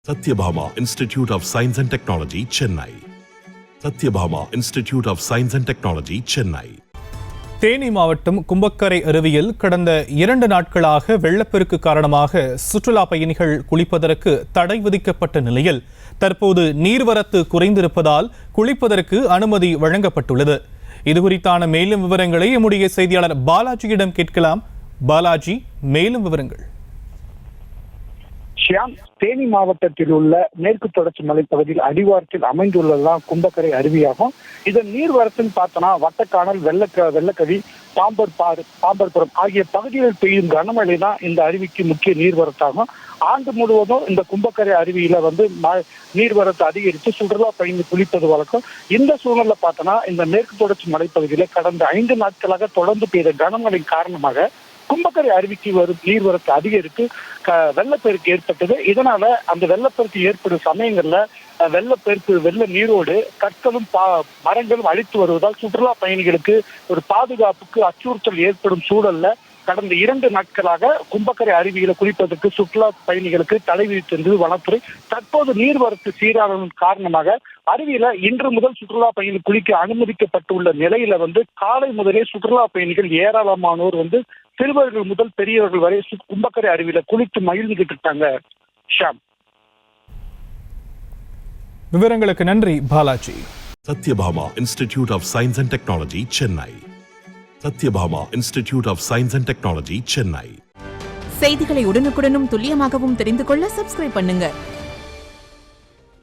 Satyabhama Institute of Science and Technology, Chennai. Satyabhama Institute of Science and Technology, Chennai. Theni மாவட்டம் கும்பக்கரை அருவியில் கடந்த 2 நாட்களாக வெள்ளப்பெருக்கு காரணமாக சுற்றுலா பயணிகள் குளிப்பதற்கு தடை விதிக்கப்பட்ட நிலையில் தற்போது நீர்வரத்து குறைந்திருப்பதால் குளிப்பதற்கு அனுமதி வழங்கப்பட்டுள்ளது. இதுகுறித்தான மேலும் விவரங்களை எம்முடைய செய்தியாளர் பாலாஜியிடம் கேட்கலாம். பாலாஜி, மேலும் விவரங்கள். ஷியாம், தேனி மாவட்டத்தில் உள்ள மேற்கு தொடர்ச்சி மலைப்பகுதியில் அடிவாரத்தில் அமைந்துள்ளதுதான் கும்பக்கரை அருவியாகும். இதன் நீர்வரத்துன்னு பார்த்தோன்னா வட்டக்கானல், வெள்ளக்கவி, பாம்பர்புரம் ஆகிய பகுதிகளில் பெய்யும் கனமழை தான் இந்த அருவிக்கு முக்கிய நீர்வரத்தாகும். ஆண்டு முழுவதும் இந்த கும்பக்கரை அருவியில நீர்வரத்து அதிகரித்து சுற்றுலா பயணி குளிப்பது வழக்கம். இந்த சூழ்நிலை பார்த்தோன்னா இந்த மேற்கு தொடர்ச்சி மலைப்பகுதியில கடந்த 5 நாட்களாக தொடர்ந்து பெய்த கனமழை காரணமாக கும்பக்கரை அருவிக்கு வரும் நீர்வரத்து அதிகரித்து வெள்ளப்பெருக்கு ஏற்பட்டது. இதனால அந்த வெள்ளப்பெருக்கு ஏற்படும் சமயங்கள்ல வெள்ள நீரோடு கற்களும் மரங்களும் அழித்து வருவதால் சுற்றுலா பயணிகளுக்கு ஒரு பாதுகாப்புக்கு அச்சுறுத்தல் ஏற்படும் சூழல்ல கடந்த 2 நாட்களாக கும்பக்கரை அருவியில குளிப்பதற்கு சுற்றுலா பயணிகளுக்கு தடை விதித்திருந்தது வனத்துறை. தற்போது நீர்வரத்து சீரானதன் காரணமாக அருவியில இன்று முதல் சுற்றுலா பயணிகள் குளிக்க அனுமதிக்கப்பட்டுள்ள நிலையில காலை முதலே சுற்றுலா பயணிகள் ஏராளமானோர் சிறுவர்கள் முதல் பெரியவர்கள் வரை கும்பக்கரை அருவியில குளித்து மகிழ்ந்துகிட்டு இருக்காங்க. ஷாம், விவரங்களுக்கு நன்றி Balaji. Satyabhama Institute of Science and Technology, Chennai. Satyabhama Institute of Science and Technology, Chennai. செய்திகளை உடனுக்குடனும் துல்லியமாகவும் தெரிந்து கொள்ள சப்ஸ்கிரைப் பண்ணுங்க.